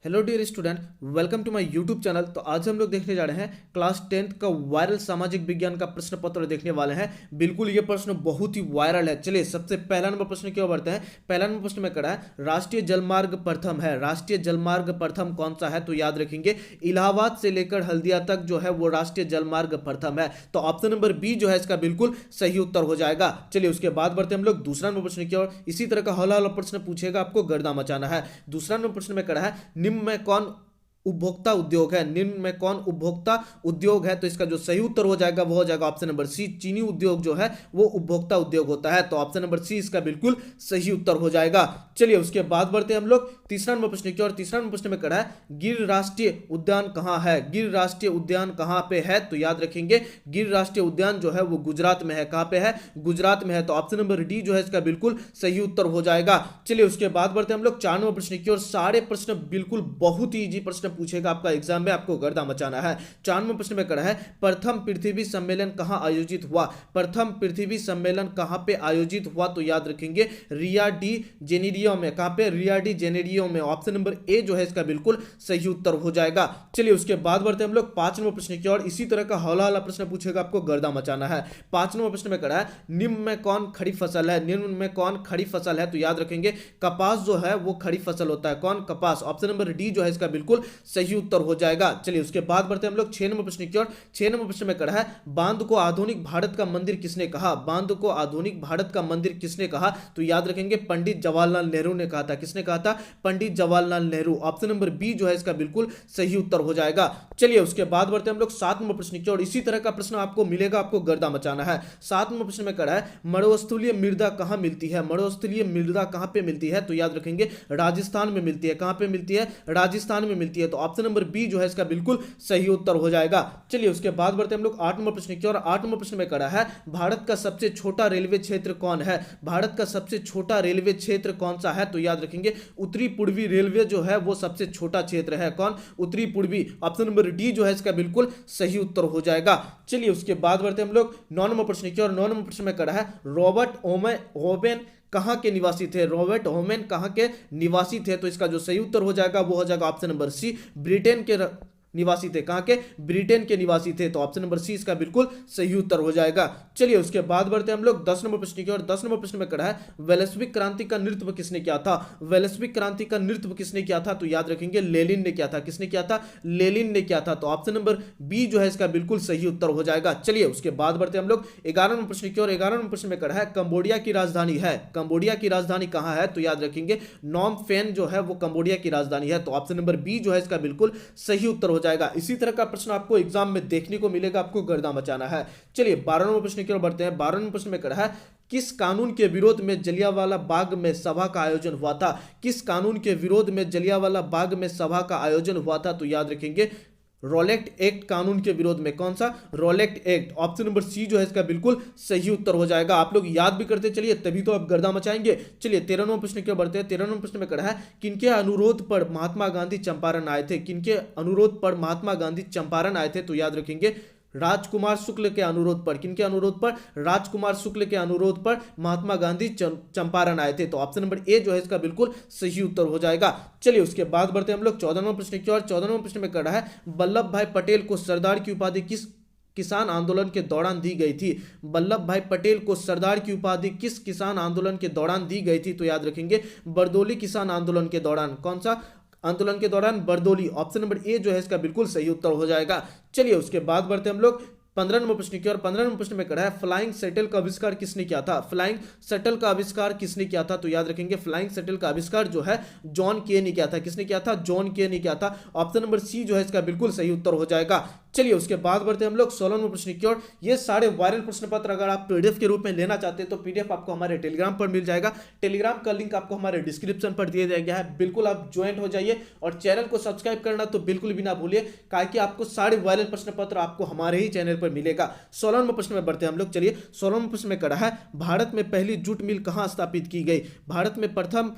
Hello dear student, welcome to my YouTube channel. तो आज हम लोग देखने जा रहे हैं क्लास 10th का वायरल सामाजिक विज्ञान का प्रश्न पत्र देखने वाले हैं। बिल्कुल ये प्रश्न बहुत ही वायरल है। चलिए सबसे पहला नंबर प्रश्न की ओर बढ़ते हैं। पहला नंबर प्रश्न में करा है राष्ट्रीय जलमार्ग प्रथम है। राष्ट्रीय जलमार्ग प्रथम कौन सा है? तो याद रखेंगे इलाहाबाद से लेकर हल्दिया तक जो है वो राष्ट्रीय जलमार्ग प्रथम है। तो ऑप्शन नंबर बी जो है इसका बिल्कुल सही उत्तर हो जाएगा। चलिए उसके बाद बढ़ते हम लोग दूसरा नंबर प्रश्न की ओर। इसी तरह का हौला हौला प्रश्न पूछेगा, आपको गर्दा मचाना है। दूसरा नंबर प्रश्न में करा है निम्न में कौन उपभोक्ता उद्योग है? निम्न में कौन उपभोक्ता उद्योग है? तो इसका जो सही उत्तर हो जाएगा वो हो जाएगा ऑप्शन नंबर सी। चीनी उद्योग जो है वो उपभोक्ता उद्योग होता है। तो ऑप्शन नंबर सी इसका बिल्कुल सही उत्तर हो जाएगा। चलिए उसके बाद बढ़ते हम लोग तीसरा नंबर प्रश्न की ओर। तीसरा नंबर प्रश्न में करा है गिर राष्ट्रीय उद्यान कहां है? गिर राष्ट्रीय उद्यान कहां पे है? तो याद रखेंगे गिर राष्ट्रीय उद्यान जो है वो गुजरात में है। कहां पे है? गुजरात में है। तो ऑप्शन नंबर डी जो है इसका बिल्कुल सही उत्तर हो जाएगा। चलिए उसके बाद बढ़ते हम लोग 4 नंबर प्रश्न की ओर। सारे प्रश्न बिल्कुल बहुत ही इजी प्रश्न पूछेगा आपका एग्जाम में, आपको गर्दा मचाना है। 4 नंबर प्रश्न में करा है प्रथम पृथ्वी सम्मेलन कहां आयोजित हुआ? प्रथम पृथ्वी सम्मेलन कहां पे आयोजित हुआ? तो याद रखेंगे रिया डी जेनेरियो में। कहां पे? रिया डी जेनेरियो में। ऑप्शन नंबर ए जो है इसका बिल्कुल सही उत्तर हो जाएगा। चलिए उसके बाद बढ़ते हम लोग 5 नंबर प्रश्न की ओर। इसी तरह का हौला हौला प्रश्न पूछेगा, आपको गर्दा मचाना है। 5 नंबर प्रश्न में करा है निम्न में कौन खड़ी फसल है? निम्न में कौन खड़ी फसल है? तो याद रखेंगे कपास जो है वो खड़ी फसल होता है। कौन? कपास। ऑप्शन नंबर डी जो है इसका बिल्कुल सही उत्तर हो जाएगा। चलिए उसके बाद बढ़ते हम लोग 6 नंबर प्रश्न की ओर। 6 नंबर प्रश्न में करा है बांध को आधुनिक भारत का मंदिर किसने कहा? बांध को आधुनिक भारत का मंदिर किसने कहा? तो याद रखेंगे पंडित जवाहरलाल नेहरू ने कहा था। किसने कहा था? Pandit Jawaharlal Nehru. Option number B जो है इसका बिल्कुल सही उत्तर हो जाएगा। चलिए उसके बाद बढ़ते हम लोग 7 नंबर प्रश्न की ओर। इसी तरह का प्रश्न आपको मिलेगा, आपको गर्दा मचाना है। 7 नंबर प्रश्न में करा है मरुस्थलीय मृदा कहां मिलती है? मरुस्थलीय मृदा कहां पे मिलती है? तो याद रखेंगे राजस्थान में मिलती है। कहां पे मिलती है? राजस्थान में मिलती है। तो ऑप्शन नंबर बी जो है इसका बिल्कुल सही उत्तर हो जाएगा। चलिए उसके बाद बढ़ते हम लोग 8 नंबर प्रश्न की ओर। 8 नंबर प्रश्न में करा है भारत का सबसे छोटा रेलवे क्षेत्र कौन है? भारत का सबसे छोटा रेलवे क्षेत्र कौन सा है? तो याद रखेंगे उत्तरी पूर्वी रेलवे जो है वो सबसे छोटा क्षेत्र है। कौन? उत्तरी पूर्वी। ऑप्शन नंबर डी जो है इसका बिल्कुल सही उत्तर हो जाएगा। चलिए उसके बाद बढ़ते हम लोग 9 नंबर प्रश्न की ओर। 9 नंबर प्रश्न में करा है रॉबर्ट ओवेन कहां के निवासी थे? रॉबर्ट ओवेन कहां के निवासी थे? तो इसका जो सही उत्तर हो जाएगा वो हो जाएगा ऑप्शन नंबर सी। ब्रिटेन के निवासी थे। कहां के? ब्रिटेन के निवासी थे। तो ऑप्शन नंबर सी इसका बिल्कुल सही उत्तर हो जाएगा। चलिए उसके बाद बढ़ते हम लोग 10 नंबर प्रश्न की ओर। 10 नंबर प्रश्न में करा है वैश्विक क्रांति का नेतृत्व किसने किया था? वैश्विक क्रांति का नेतृत्व किसने किया था? तो याद रखेंगे लेनिन ने किया था। किसने किया था? लेनिन ने किया था। तो ऑप्शन नंबर बी जो है इसका बिल्कुल सही उत्तर हो जाएगा। चलिए उसके बाद बढ़ते हम लोग 11 नंबर प्रश्न की ओर। 11 नंबर प्रश्न में करा है कंबोडिया की राजधानी है। कंबोडिया की राजधानी कहां है? तो याद रखेंगे नॉम फेन जो है वो कंबोडिया की राजधानी है। तो ऑप्शन नंबर बी जो है इसका बिल्कुल सही उत्तर हो जाएगा। इसी तरह का प्रश्न आपको एग्जाम में देखने को मिलेगा, आपको गर्दा मचाना है। चलिए 12 नंबर प्रश्न की ओर बढ़ते हैं। 12 नंबर प्रश्न में करा है किस कानून के विरोध में जलियांवाला बाग में सभा का आयोजन हुआ था? किस कानून के विरोध में जलियांवाला बाग में सभा का आयोजन हुआ था? तो याद रखेंगे रॉलेट एक्ट कानून के विरोध में। कौन सा? Rowlatt Act. Option number C जो है इसका बिल्कुल सही उत्तर हो जाएगा। आप लोग याद भी करते चलिए, तभी तो आप गर्दा मचाएंगे। चलिए 13 नंबर प्रश्न की ओर बढ़ते हैं। 13 नंबर प्रश्न में करा है किनके अनुरोध पर महात्मा गांधी चंपारण आए थे? किनके अनुरोध पर महात्मा गांधी चंपारण आए थे? तो याद रखेंगे राजकुमार शुक्ल के अनुरोध पर। किनके अनुरोध पर? राजकुमार शुक्ल के अनुरोध पर महात्मा गांधी चंपारण आए थे। तो ऑप्शन नंबर ए जो है इसका बिल्कुल सही उत्तर हो जाएगा। चलिए उसके बाद बढ़ते हम लोग 14 नंबर प्रश्न की ओर। 14 नंबर प्रश्न में करा है वल्लभ भाई पटेल को सरदार की उपाधि किस किसान आंदोलन के दौरान दी गई थी? वल्लभ भाई पटेल को सरदार की उपाधि किस किसान आंदोलन के दौरान दी गई थी? तो याद रखेंगे बरदोली किसान आंदोलन के दौरान। कौन सा आंदोलन के दौरान? बरदोली। ऑप्शन नंबर ए जो है इसका बिल्कुल सही उत्तर हो जाएगा। चलिए उसके बाद बढ़ते हम लोग 15 नंबर प्रश्न की ओर। 15 नंबर प्रश्न में करा है फ्लाइंग शटल का आविष्कार किसने किया था? फ्लाइंग शटल का आविष्कार किसने किया था? तो याद रखेंगे फ्लाइंग शटल का आविष्कार जो है जॉन के ने किया था। किसने किया था? जॉन के ने किया था। ऑप्शन नंबर सी जो है इसका बिल्कुल सही उत्तर हो जाएगा। चलिए उसके बाद बढ़ते हम लोग 16 नंबर प्रश्न की ओर। ये सारे वायरल प्रश्न पत्र अगर आप पीडीएफ के रूप में लेना चाहते हैं तो पीडीएफ आपको हमारे टेलीग्राम पर मिल जाएगा। टेलीग्राम का लिंक आपको हमारे डिस्क्रिप्शन पर दिया गया है, बिल्कुल आप ज्वाइन हो जाइए और चैनल को सब्सक्राइब करना तो बिल्कुल भी ना भूलिए, कि आपको सारे वायरल प्रश्न पत्र आपको हमारे ही चैनल पर मिलेगा। 16 नंबर प्रश्न में बढ़ते हैं हम लोग। चलिए 16 नंबर प्रश्न में करा है भारत में पहली जूट मिल कहां स्थापित की गई? भारत में प्रथम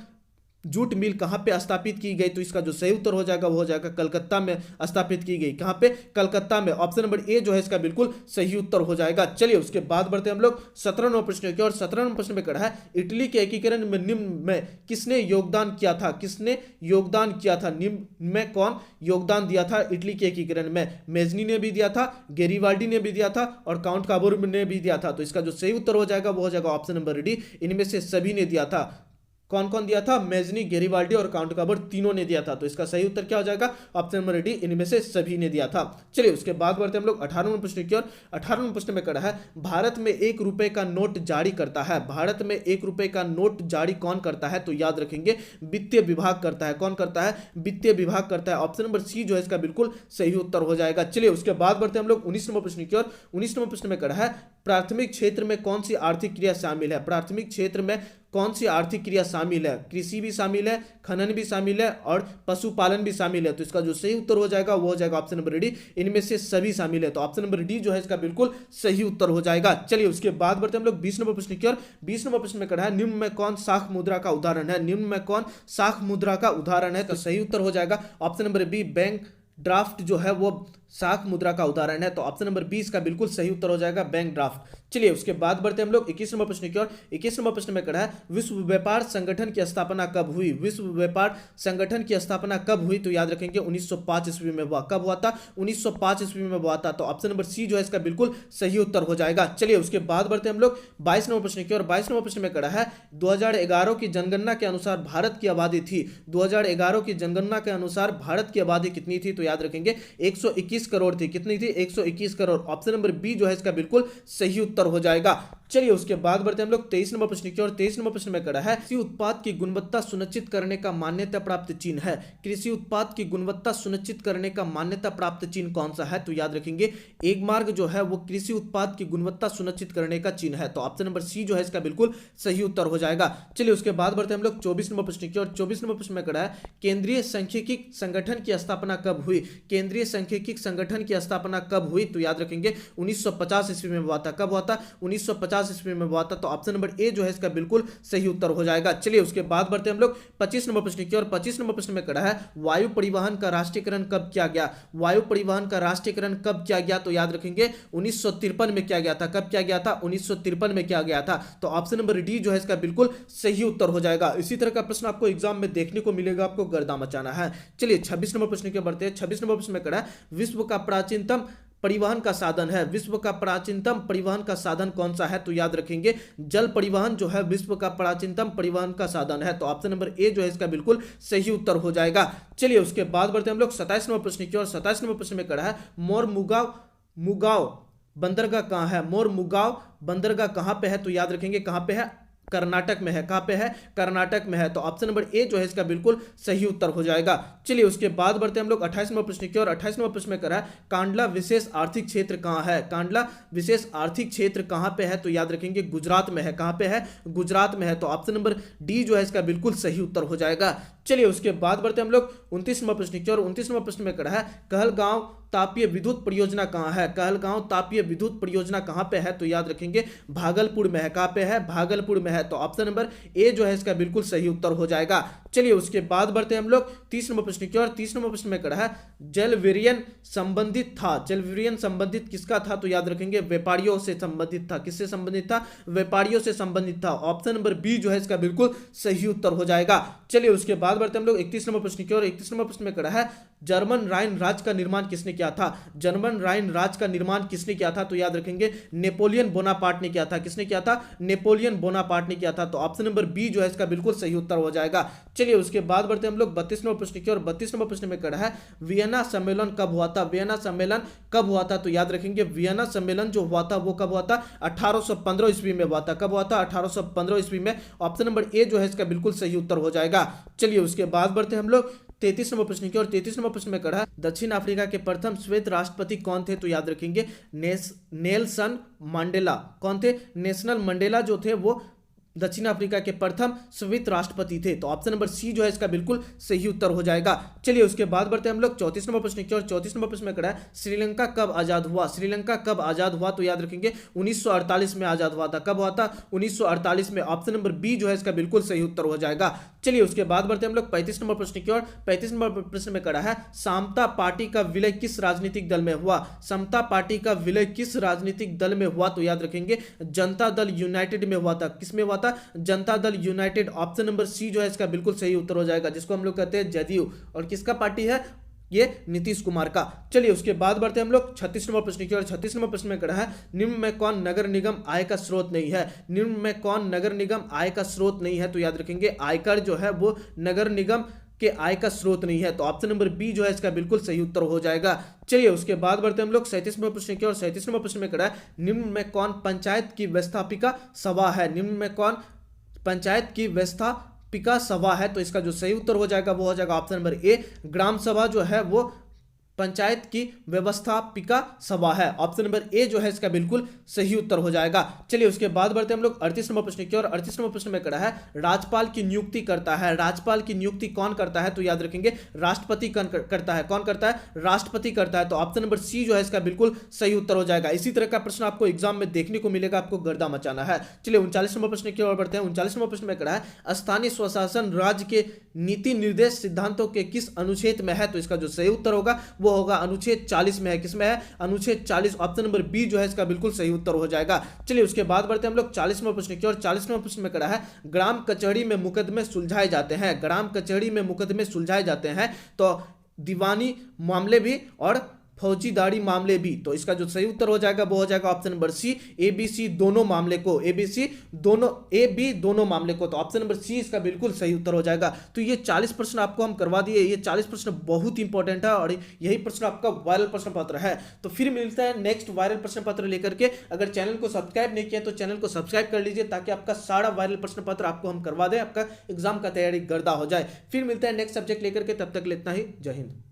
जूट मिल कहाँ पे स्थापित की गई? तो इसका जो सही उत्तर हो जाएगा वो हो जाएगा कलकत्ता में स्थापित की गई। कहाँ पे? कलकत्ता में। ऑप्शन नंबर ए जो है इसका बिल्कुल सही उत्तर हो जाएगा। चलिए उसके बाद बढ़ते हैं हम लोग 17वें प्रश्न की और 17वें प्रश्न में कड़ा है इटली के एकीकरण में निम्न में किसने योगदान किया था? किसने योगदान किया था? निम्न में कौन योगदान दिया था इटली के एकीकरण में? मेजनी ने भी दिया था, गेरिबाल्डी ने भी दिया था और काउंट काबूर ने भी दिया था। तो इसका जो सही उत्तर हो जाएगा वो हो जाएगा ऑप्शन नंबर डी, इनमें से सभी ने दिया था। कौन कौन दिया था? मेजनी, गेरिबाल्डी और काउंट काबर तीनों ने दिया था। तो इसका सही उत्तर क्या हो जाएगा? ऑप्शन नंबर डी, इनमें से सभी ने दिया था। चलिए उसके बाद बढ़ते हैं हम लोग 18वें प्रश्न की ओर। 18वें प्रश्न में कड़ा है भारत में 1 रुपए का नोट जारी करता है। भारत में 1 रुपए का नोट जारी कौन करता है? तो याद रखेंगे वित्तीय विभाग करता है। कौन करता है? वित्तीय विभाग करता है। ऑप्शन नंबर सी जो है इसका बिल्कुल सही उत्तर हो जाएगा। चलिए उसके बाद बढ़ते हैं हम लोग 19वें प्रश्न की ओर। 19वें प्रश्न में कड़ा है प्राथमिक क्षेत्र में कौन सी आर्थिक क्रिया शामिल है? प्राथमिक क्षेत्र में कौन सी आर्थिक क्रिया शामिल है? कृषि भी शामिल है, खनन भी शामिल है और पशुपालन भी शामिल है। तो इसका जो सही उत्तर हो जाएगा वो हो जाएगा ऑप्शन नंबर डी, इनमें से सभी शामिल है। तो ऑप्शन नंबर डी जो है इसका बिल्कुल सही उत्तर हो जाएगा। चलिए उसके बाद बढ़ते हम लोग 20 नंबर प्रश्न की ओर। 20 नंबर प्रश्न में कड़ा है निम्न में कौन शाख मुद्रा का उदाहरण है? निम्न में कौन शाख मुद्रा का उदाहरण है? तो सही उत्तर हो जाएगा option number B, bank draft जो है वो शाख मुद्रा का उदाहरण है। तो ऑप्शन नंबर 20 का बिल्कुल सही उत्तर हो जाएगा बैंक ड्राफ्ट। चलिए उसके बाद बढ़ते हम लोग 21 नंबर प्रश्न की ओर। 21 नंबर प्रश्न में कड़ा है विश्व व्यापार संगठन की स्थापना कब हुई? विश्व व्यापार संगठन की स्थापना कब हुई? तो याद रखेंगे 1905 ईस्वी में हुआ। कब हुआ था? 1905 ईस्वी में हुआ था। तो ऑप्शन नंबर सी जो है इसका बिल्कुल सही उत्तर हो जाएगा। चलिए उसके बाद बढ़ते हम लोग 22 नंबर प्रश्न की ओर। 22 नंबर प्रश्न में कड़ा है 2011 की जनगणना के अनुसार भारत की आबादी थी। 2011 की जनगणना के अनुसार भारत की आबादी कितनी थी? तो याद रखेंगे 121 करोड़ थी। कितनी थी? 121 करोड़। ऑप्शन नंबर बी जो है इसका बिल्कुल सही उत्तर हो जाएगा। चलिए उसके बाद बढ़ते हम लोग 23 नंबर प्रश्न की ओर। 23 नंबर प्रश्न में कड़ा है कृषि उत्पाद की गुणवत्ता सुनिश्चित करने का मान्यता प्राप्त चिन्ह है। कृषि उत्पाद की गुणवत्ता सुनिश्चित करने का मान्यता प्राप्त चिन्ह कौन सा है? तो याद रखेंगे एक मार्ग जो है वो कृषि उत्पाद की गुणवत्ता सुनिश्चित करने का चिन्ह है। तो ऑप्शन नंबर सी जो है इसका बिल्कुल सही उत्तर हो जाएगा। चलिए उसके बाद बढ़ते हम लोग 24 नंबर प्रश्न की ओर। 24 नंबर प्रश्न में कड़ा है केंद्रीय सांख्यिकी संगठन की स्थापना कब हुई? केंद्रीय सांख्यिकी संगठन की स्थापना कब हुई? तो याद रखेंगे 1950 ईस्वी में हुआ था। कब हुआ था? 1950 ईस्वी में हुआ था। तो ऑप्शन नंबर ए जो है इसका बिल्कुल सही उत्तर हो जाएगा। चलिए उसके बाद बढ़ते हम लोग 25 नंबर प्रश्न की ओर। 25 नंबर प्रश्न में कड़ा है वायु परिवहन का राष्ट्रीयकरण कब किया गया? वायु परिवहन का राष्ट्रीयकरण कब किया गया? तो याद रखेंगे 1953 में किया गया था। कब किया गया था? 1953 में किया गया था। तो ऑप्शन नंबर डी जो है इसका बिल्कुल सही उत्तर हो जाएगा। इसी तरह का प्रश्न आपको एग्जाम में देखने को मिलेगा, आपको गर्दा मचाना है। चलिए 26 नंबर प्रश्न के बढ़ते हैं। 26 नंबर प्रश्न में कड़ा है विश्व का प्राचीनतम परिवहन का साधन है। विश्व का प्राचीनतम परिवहन का साधन कौन सा है? तो याद रखेंगे जल परिवहन जो है विश्व का प्राचीनतम परिवहन का साधन है। तो ऑप्शन नंबर ए जो है इसका बिल्कुल सही उत्तर हो जाएगा। चलिए उसके बाद बढ़ते हैं हम लोग 27 नंबर प्रश्न की ओर। 27 नंबर प्रश्न में कड़ा है मोर मुगाव बंदरगाह कहाँ है? मोर मुगाव बंदरगाह कहाँ पे है? तो याद रखेंगे कहाँ पे है? कर्नाटक में है। कहां पे है? कर्नाटक में है। तो ऑप्शन नंबर ए जो है इसका बिल्कुल सही उत्तर हो जाएगा। चलिए उसके बाद बढ़ते हैं हम लोग 28 नंबर प्रश्न की ओर। 28 नंबर प्रश्न में करा है कांडला विशेष आर्थिक क्षेत्र कहां है? कांडला विशेष आर्थिक क्षेत्र कहां पे है? तो याद रखेंगे गुजरात में है। कहां पे है? गुजरात में है। तो ऑप्शन नंबर डी जो है इसका बिल्कुल सही उत्तर हो जाएगा। चलिए उसके बाद बढ़ते हम लोग 29 नंबर प्रश्न की ओर। 29 नंबर प्रश्न में करा है कहलगांव तापीय विद्युत परियोजना कहां है? कहलगांव तापीय विद्युत परियोजना कहां पे है? तो याद रखेंगे भागलपुर में है। कहां पे है? भागलपुर में है। तो ऑप्शन नंबर ए जो है इसका बिल्कुल सही उत्तर हो जाएगा। चलिए उसके बाद बढ़ते हैं हम लोग 30 नंबर प्रश्न की ओर। 30 नंबर प्रश्न में कड़ा है जल विरयन संबंधित था। जल विरयन संबंधित किसका था? तो याद रखेंगे व्यापारियों से संबंधित था। किससे संबंधित था? व्यापारियों से संबंधित था। ऑप्शन नंबर बी जो है इसका बिल्कुल सही उत्तर हो जाएगा। चलिए उसके बाद बढ़ते हम लोग 31 नंबर प्रश्न की ओर। 31 नंबर प्रश्न में कड़ा है जर्मन राइन राज्य का निर्माण किसने किया था? जर्मन राइन राज्य का निर्माण किसने किया था? तो याद रखेंगे नेपोलियन बोनापार्ट ने किया था। किसने किया था? नेपोलियन बोनापार्ट ने किया था। तो ऑप्शन नंबर बी जो है इसका बिल्कुल सही उत्तर हो जाएगा। चलिए उसके बाद बढ़ते हम लोग 32 नंबर प्रश्न की ओर। 32 नंबर प्रश्न में कड़ा है वियना सम्मेलन कब हुआ था? वियना सम्मेलन कब हुआ था? तो याद रखेंगे वियना सम्मेलन जो हुआ था वो कब हुआ था? 1815 ईस्वी में हुआ था। कब हुआ था? 1815 ईस्वी में। ऑप्शन नंबर ए जो है इसका बिल्कुल सही उत्तर हो जाएगा। चलिए उसके बाद बढ़ते हम लोग 33 नंबर प्रश्न की ओर। 33 नंबर प्रश्न में कड़ा है दक्षिण अफ्रीका के प्रथम श्वेत राष्ट्रपति कौन थे? तो याद रखेंगे नेल्सन मंडेला। कौन थे? नेशनल मंडेला जो थे वो दक्षिण अफ्रीका के प्रथम श्वेत राष्ट्रपति थे। तो ऑप्शन नंबर सी जो है इसका बिल्कुल सही उत्तर हो जाएगा। चलिए उसके बाद बढ़ते हैं हम लोग 34 नंबर प्रश्न की ओर। 34 नंबर प्रश्न में करा है श्रीलंका कब आजाद हुआ। श्रीलंका कब आजाद हुआ, तो याद रखेंगे 1948 में आजाद हुआ था। कब हुआ था, 1948 में। ऑप्शन नंबर बी जो है इसका बिल्कुल सही उत्तर हो जाएगा। चलिए उसके बाद बढ़ते हैं हम लोग 35 नंबर प्रश्न की ओर। 35 नंबर प्रश्न में करा है समता पार्टी का विलय किस राजनीतिक दल में हुआ। समता पार्टी का विलय किस राजनीतिक दल में हुआ, तो याद रखेंगे जनता दल यूनाइटेड में हुआ था। किस में हुआ था, Janata Dal United. Option number C जो है इसका बिल्कुल सही उत्तर हो जाएगा, जिसको हम लोग कहते हैं जदयू। और किसका पार्टी है ये, नीतीश कुमार का। चलिए उसके बाद बढ़ते हैं हम लोग 36 नंबर प्रश्न की ओर। 36 नंबर प्रश्न में कहा है निम्न में कौन नगर निगम आय का स्रोत नहीं है। निम्न में कौन नगर निगम आय का स्रोत नहीं है, तो याद रखेंगे आयकर जो है वो नगर निगम के आय का स्रोत नहीं है। तो ऑप्शन नंबर बी जो है इसका बिल्कुल सही उत्तर हो जाएगा। चलिए उसके बाद बढ़ते हैं हम लोग 37 नंबर प्रश्न की ओर। 37 नंबर प्रश्न में कहा है निम्न में कौन पंचायत की व्यवस्थापिका सभा है। निम्न में कौन पंचायत की व्यवस्थापिका सभा है, तो इसका जो सही उत्तर हो जाएगा वो हो जाएगा ऑप्शन नंबर ए, ग्राम सभा जो है वो पंचायत की व्यवस्थापिका सभा है। ऑप्शन नंबर ए जो है इसका बिल्कुल सही उत्तर हो जाएगा। चलिए उसके बाद बढ़ते हैं हम लोग 38 नंबर प्रश्न की ओर। 38 नंबर प्रश्न में कहा है राज्यपाल की नियुक्ति करता है। राज्यपाल की नियुक्ति कौन करता है, तो याद रखेंगे राष्ट्रपति करता है। कौन करता है, राष्ट्रपति करता है। तो ऑप्शन नंबर सी जो है इसका बिल्कुल सही उत्तर हो जाएगा। इसी तरह का प्रश्न आपको एग्जाम में देखने को मिलेगा, आपको गर्दा मचाना है। चलिए 39 नंबर प्रश्न की ओर बढ़ते हैं। 39 नंबर प्रश्न में कहा है स्थानीय स्वशासन राज्य के नीति निर्देश सिद्धांतों के किस अनुच्छेद में है, तो इसका जो सही उत्तर होगा वो होगा अनुच्छेद 40 में है। किसमें है, अनुच्छेद 40। ऑप्शन नंबर बी जो है इसका बिल्कुल सही उत्तर हो जाएगा। चलिए उसके बाद बढ़ते हैं हम लोग 40 नंबर प्रश्न की ओर। 40 नंबर प्रश्न में कहा है ग्राम कचहरी में मुकदमे सुलझाए जाते हैं। ग्राम कचहरी में मुकदमे सुलझाए जाते हैं तो दीवानी मामले भी और फौजीदारी मामले भी। तो इसका जो सही उत्तर हो जाएगा वो हो जाएगा option number C, A B C दोनों मामले को। ए बी सी दोनों, ए बी दोनों मामले को। तो ऑप्शन नंबर सी इसका बिल्कुल सही उत्तर हो जाएगा। तो ये 40 प्रश्न आपको हम करवा दिए। ये 40 प्रश्न बहुत इंपॉर्टेंट है और यही प्रश्न आपका वायरल प्रश्न पत्र है। तो फिर मिलता है नेक्स्ट वायरल प्रश्न पत्र लेकर के। अगर चैनल को सब्सक्राइब नहीं किया तो चैनल को सब्सक्राइब कर लीजिए, ताकि आपका सारा वायरल प्रश्न पत्र आपको हम करवा दें, आपका एग्जाम का तैयारी गर्दा हो जाए। फिर मिलता है नेक्स्ट सब्जेक्ट लेकर के, तब तक इतना ही। जय हिंद।